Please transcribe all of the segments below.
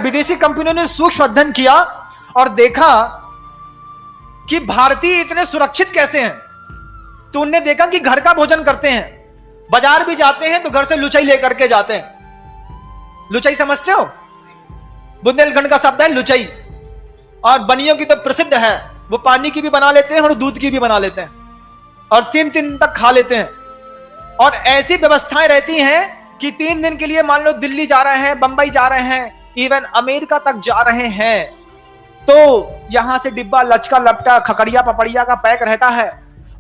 विदेशी कंपनियों ने सूक्ष्म अध्ययन किया और देखा कि भारतीय इतने सुरक्षित कैसे हैं। तो उनने देखा कि घर का भोजन करते हैं, बाजार भी जाते हैं तो घर से लुचाई लेकर के जाते हैं। लुचाई समझते हो? बुंदेलखंड का शब्द है लुचाई, और बनियों की तो प्रसिद्ध है, वो पानी की भी बना लेते हैं और दूध की भी बना लेते हैं और 3 दिन तक खा लेते हैं। और ऐसी व्यवस्थाएं रहती हैं कि 3 दिन के लिए मान लो दिल्ली जा रहे हैं, बंबई जा रहे हैं, इवन अमेरिका तक जा रहे हैं, तो यहां से डिब्बा लचका लपटा खकड़िया पपड़िया का पैक रहता है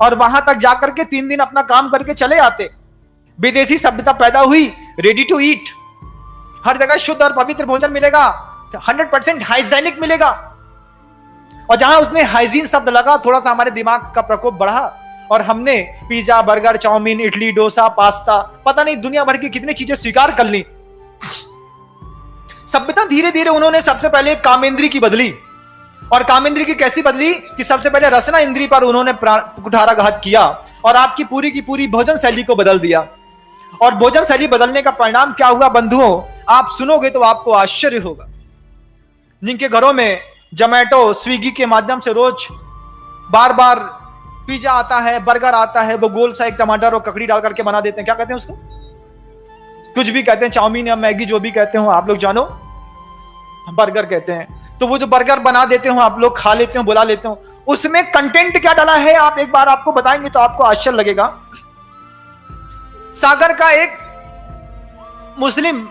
और वहां तक जाकर के 3 दिन अपना काम करके चले आते। विदेशी सभ्यता पैदा हुई, रेडी टू ईट, हर जगह शुद्ध और पवित्र भोजन मिलेगा, 100% हाइजीनिक मिलेगा। और जहां उसने हाइजीन शब्द लगा, थोड़ा सा हमारे दिमाग का प्रकोप बढ़ा और हमने pizza, burger, chowmein, idli, dosa, pasta, पता नहीं दुनिया भर की कितनी चीजें स्वीकार कर ली। सभ्यता धीरे धीरे उन्होंने सबसे पहले कामेंद्री की बदली, और कामेंद्री की कैसी बदली कि सबसे पहले रसना इंद्री पर उन्होंने कुठाराघात किया और आपकी पूरी की पूरी भोजन शैली को बदल दिया। और भोजन शैली बदलने का परिणाम क्या हुआ बंधुओं, आप सुनोगे तो आपको आश्चर्य होगा। जिनके घरों में जोमैटो, स्विगी के माध्यम से रोज बार बार पिज्जा आता है, बर्गर आता है, वो गोल सा एक टमाटर और ककड़ी डाल करके बना देते हैं, क्या कहते हैं उसको, कुछ भी कहते हैं, चाउमीन या मैगी जो भी कहते हो आप लोग जानो, बर्गर कहते हैं। तो वो जो बर्गर बना देते हो आप लोग, खा लेते हो, बुला लेते हो, उसमें कंटेंट क्या डाला है आप एक बार आपको बताएंगे तो आपको आश्चर्य लगेगा। सागर का एक मुस्लिम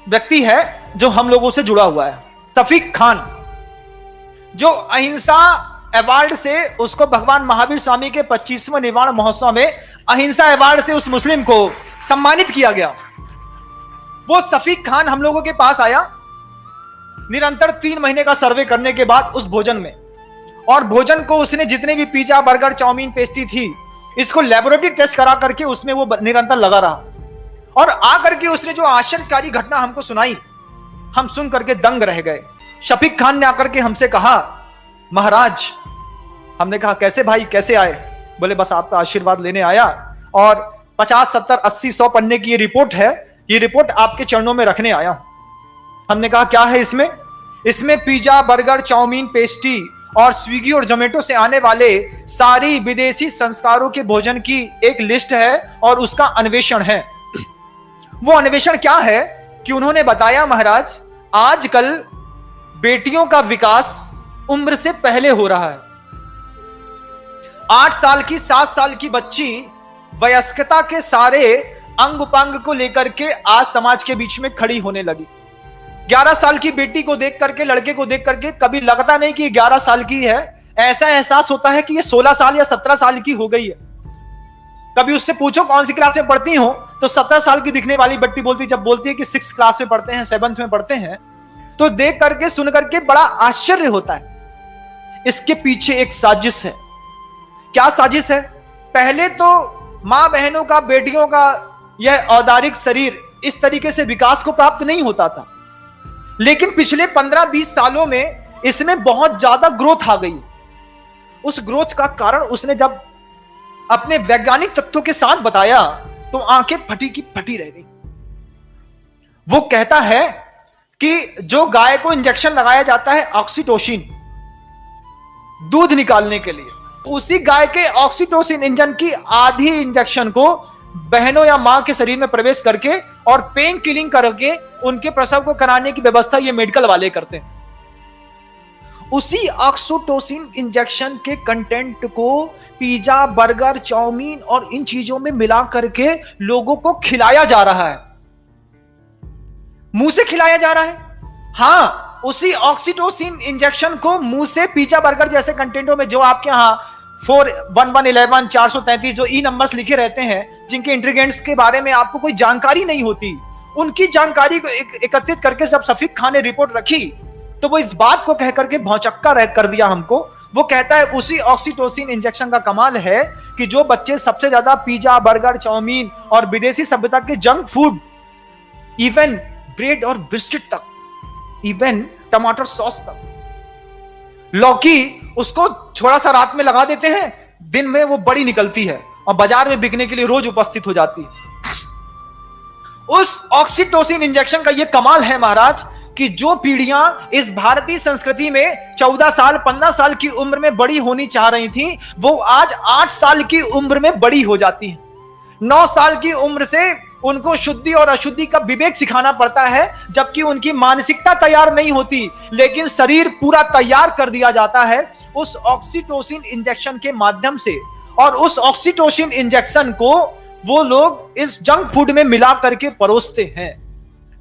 व्यक्ति है जो हम लोगों से जुड़ा हुआ है, शफीक खान, जो अहिंसा अवार्ड से उसको भगवान महावीर स्वामी के 25वें निर्वाण महोत्सव में अहिंसा अवार्ड से उस मुस्लिम को सम्मानित किया गया। वो शफीक खान हम लोगों के पास आया निरंतर 3 महीने का सर्वे करने के बाद उस भोजन में, और भोजन को उसने जितने भी पिज्जा, बर्गर, चाउमीन, पेस्ट्री थी, इसको लेबोरेटरी टेस्ट करा करके उसमें वो निरंतर लगा रहा और आकर के उसने जो आश्चर्यकारी घटना हमको सुनाई, हम सुन करके दंग रह गए। शफीक खान ने आकर के हमसे कहा, महाराज, हमने कहा कैसे भाई, कैसे आए? बोले बस आपका आशीर्वाद लेने आया और 50, 70, 80, 100 पन्ने की ये रिपोर्ट है, ये रिपोर्ट आपके चरणों में रखने आया। हमने कहा क्या है इसमें? इसमें पिज्जा, बर्गर, चाउमीन, पेस्ट्री और स्विगी और जोमेटो से आने वाले सारी विदेशी संस्कारों के भोजन की एक लिस्ट है और उसका अन्वेषण है। वो अन्वेषण क्या है कि उन्होंने बताया, महाराज, आजकल बेटियों का विकास उम्र से पहले हो रहा है। 8 साल की, 7 साल की बच्ची वयस्कता के सारे अंग उपांग को लेकर के आज समाज के बीच में खड़ी होने लगी। 11 साल की बेटी को देख करके, लड़के को देख करके कभी लगता नहीं कि 11 साल की है, ऐसा एहसास होता है कि ये 16 साल या 17 साल की हो गई है। कभी उससे पूछो कौन सी क्लास में पढ़ती हो, तो 17 साल की दिखने वाली बच्ची बोलती, जब बोलती है कि 6 क्लास में पढ़ते हैं, 7th में पढ़ते हैं, तो देख करके सुन करके बड़ा आश्चर्य होता है। इसके पीछे एक साजिश है। क्या साजिश है? पहले तो मां बहनों का, बेटियों का यह औदारिक शरीर इस तरीके से विकास को प्राप्त नहीं होता था, लेकिन पिछले 15-20 सालों में इसमें बहुत ज्यादा ग्रोथ आ गई। उस ग्रोथ का कारण उसने जब अपने वैज्ञानिक तथ्यों के साथ बताया तो आंखें फटी की फटी रह गई। वो कहता है कि जो गाय को इंजेक्शन लगाया जाता है ऑक्सीटोसिन दूध निकालने के लिए, उसी गाय के ऑक्सीटोसिन इंजन की आधी इंजेक्शन को बहनों या मां के शरीर में प्रवेश करके और पेन किलिंग करके उनके प्रसव को कराने की व्यवस्था ये मेडिकल वाले करते हैं। उसी ऑक्सीटोसिन इंजेक्शन के कंटेंट को पिज्जा, बर्गर, चाउमीन और इन चीजों में मिला करके लोगों को खिलाया जा रहा है, मुंह से खिलाया जा रहा है। हां, उसी ऑक्सीटोसिन इंजेक्शन को मुंह से पिज्जा, बर्गर जैसे कंटेंटों में, जो आपके यहां 41111 433 जो ई नंबर्स लिखे रहते हैं, जिनके इंग्रेडिएंट्स के बारे में आपको कोई जानकारी नहीं होती, उनकी जानकारी को एकत्रित करके सब शफीक खान ने रिपोर्ट रखी, तो वो इस बात को कह करके भौचक्का कर दिया हमको। वो कहता है उसी ऑक्सीटोसिन इंजेक्शन का कमाल है कि जो बच्चे सबसे ज्यादा पिज्जा, बर्गर, चाउमीन और विदेशी सभ्यता के जंक फूड, इवन ब्रेड और बिस्किट तक, इवन टमाटर सॉस तक, लौकी उसको थोड़ा सा रात में लगा देते हैं, दिन में वो बड़ी निकलती है और बाजार में बिकने के लिए रोज उपस्थित हो जाती है। उस ऑक्सीटोसिन इंजेक्शन का यह कमाल है महाराज कि जो पीढ़ियां इस भारतीय संस्कृति में 14 साल 15 साल की उम्र में बड़ी होनी चाह रही थी, वो आज 8 साल की उम्र में बड़ी हो जाती हैं। 9 साल की उम्र से उनको शुद्धि और अशुद्धि का विवेक सिखाना पड़ता है, जबकि उनकी मानसिकता तैयार नहीं होती, लेकिन शरीर पूरा तैयार कर दिया जाता है उस ऑक्सीटोसिन इंजेक्शन के माध्यम से। और उस ऑक्सीटोसिन इंजेक्शन को वो लोग इस जंक फूड में मिला करके परोसते हैं,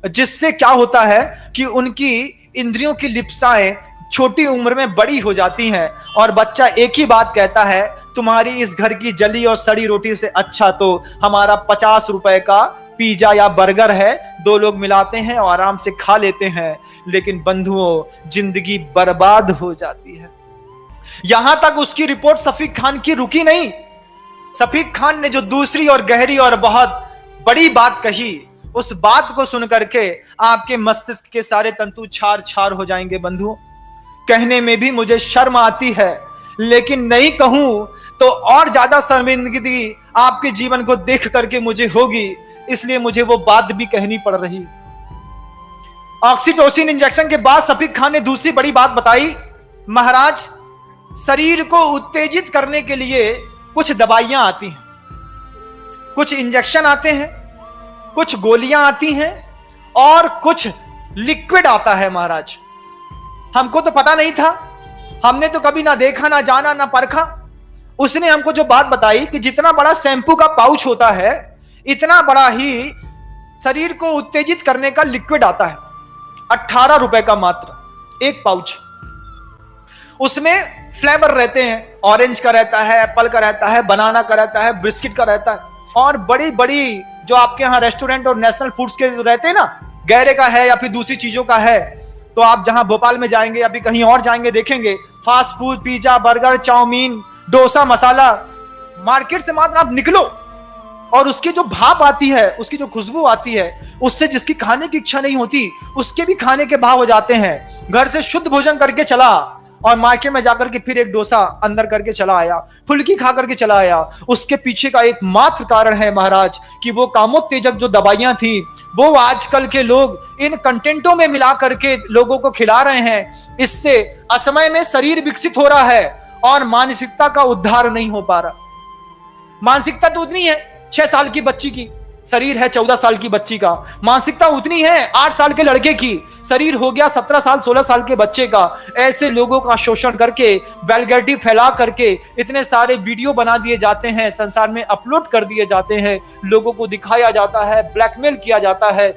जिससे क्या होता है कि उनकी इंद्रियों की लिप्साएं छोटी उम्र में बड़ी हो जाती हैं और बच्चा एक ही बात कहता है, तुम्हारी इस घर की जली और सड़ी रोटी से अच्छा तो हमारा 50 रुपए का पिज्जा या बर्गर है, 2 लोग मिलाते हैं और आराम से खा लेते हैं। लेकिन बंधुओं, जिंदगी बर्बाद हो जाती है। यहां तक उसकी रिपोर्ट शफीक खान की रुकी नहीं। शफीक खान ने जो दूसरी और गहरी और बहुत बड़ी बात कही, उस बात को सुन करके आपके मस्तिष्क के सारे तंतु छार छार हो जाएंगे बंधुओं। कहने में भी मुझे शर्म आती है, लेकिन नहीं कहूं तो और ज्यादा शर्मिंदगी आपके जीवन को देख करके मुझे होगी, इसलिए मुझे वो बात भी कहनी पड़ रही। ऑक्सीटोसिन इंजेक्शन के बाद शफीक खान ने दूसरी बड़ी बात बताई, महाराज शरीर को उत्तेजित करने के लिए कुछ दवाइयां आती हैं, कुछ इंजेक्शन आते हैं, कुछ गोलियां आती हैं और कुछ लिक्विड आता है। महाराज हमको तो पता नहीं था, हमने तो कभी ना देखा, ना जाना, ना परखा। उसने हमको जो बात बताई कि जितना बड़ा शैंपू का पाउच होता है, इतना बड़ा ही शरीर को उत्तेजित करने का लिक्विड आता है। 18 रुपए का मात्र एक पाउच। उसमें फ्लेवर रहते हैं, ऑरेंज का रहता है, एप्पल का रहता है, बनाना का रहता है, बिस्किट का रहता है, और बड़ी बड़ी जो आपके यहाँ रेस्टोरेंट और नेशनल फूड्स के रहते हैं ना, गैरे का है या फिर दूसरी चीजों का है, तो आप जहां भोपाल में जाएंगे या फिर कहीं और जाएंगे, देखेंगे fast food, pizza, burger, chow mein, dosa, masala. Market से मात्र आप निकलो और उसकी जो भाप आती है, उसकी जो खुशबू आती है, उससे जिसकी खाने की इच्छा नहीं होती, उसके भी खाने के भाव हो जाते हैं। घर से शुद्ध भोजन करके चला और मार्केट में जाकर के फिर एक डोसा अंदर करके चला आया, फुल्की खा करके चला आया। उसके पीछे का एकमात्र कारण है महाराज कि वो कामोत्तेजक जो दवाइयां थी, वो आजकल के लोग इन कंटेंटों में मिला करके लोगों को खिला रहे हैं। इससे असमय में शरीर विकसित हो रहा है और मानसिकता का उद्धार नहीं हो पा रहा। मानसिकता तो उतनी है 6 साल की बच्ची की, शरीर है 14 साल की बच्ची का। मानसिकता उतनी है 8 साल के लड़के की, शरीर हो गया 17 साल 16 साल के बच्चे का। ऐसे लोगों का शोषण करके, वल्गैरिटी फैला करके इतने सारे वीडियो बना दिए जाते हैं, संसार में अपलोड कर दिए जाते हैं, लोगों को दिखाया जाता है, ब्लैकमेल किया जाता है।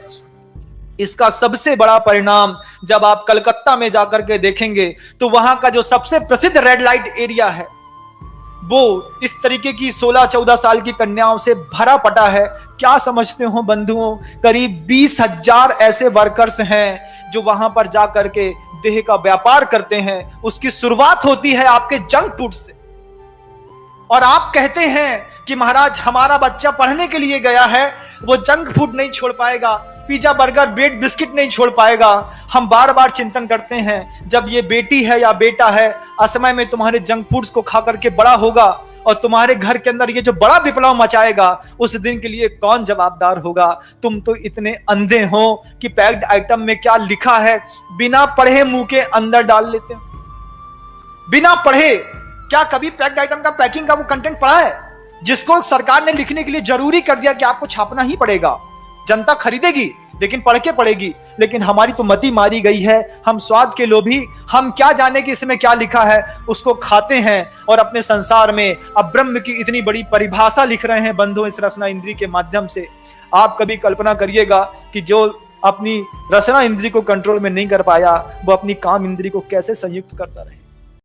इसका सबसे बड़ा परिणाम जब आप कलकत्ता में जाकर के देखेंगे तो वहां का जो सबसे प्रसिद्ध रेड लाइट एरिया है, वो इस तरीके की 16-14 साल की कन्याओं से भरा पटा है। क्या समझते हो बंधुओं, करीब 20,000 ऐसे वर्कर्स हैं जो वहां पर जाकर के देह का व्यापार करते हैं। उसकी शुरुआत होती है आपके जंक फूड से, और आप कहते हैं कि महाराज हमारा बच्चा पढ़ने के लिए गया है, वो जंक फूड नहीं छोड़ पाएगा, पिज्जा, बर्गर, ब्रेड, बिस्किट नहीं छोड़ पाएगा। हम बार बार चिंतन करते हैं, जब ये बेटी है या बेटा है, असमय में तुम्हारे जंक फूड्स को खा करके बड़ा होगा और तुम्हारे घर के अंदर ये जो बड़ा विप्लव मचाएगा, उस दिन के लिए कौन जवाबदार होगा? तुम तो इतने अंधे हो कि पैक्ड आइटम में क्या लिखा है बिना पढ़े मुंह के अंदर डाल लेते हो। बिना पढ़े क्या कभी पैक्ड आइटम का पैकिंग का वो कंटेंट पढ़ा है, जिसको सरकार ने लिखने के लिए जरूरी कर दिया कि आपको छापना ही पड़ेगा? जनता खरीदेगी लेकिन पढ़ के पड़ेगी। लेकिन हमारी तो मति मारी गई है, हम स्वाद के लोभी, हम क्या जाने कि इसमें क्या लिखा है, उसको खाते हैं और अपने संसार में अब ब्रह्म की इतनी बड़ी परिभाषा लिख रहे हैं बंधुओं इस रसना इंद्री के माध्यम से। आप कभी कल्पना करिएगा कि जो अपनी रसना इंद्री को कंट्रोल में नहीं कर पाया, वो अपनी काम इंद्री को कैसे संयुक्त करता रहे।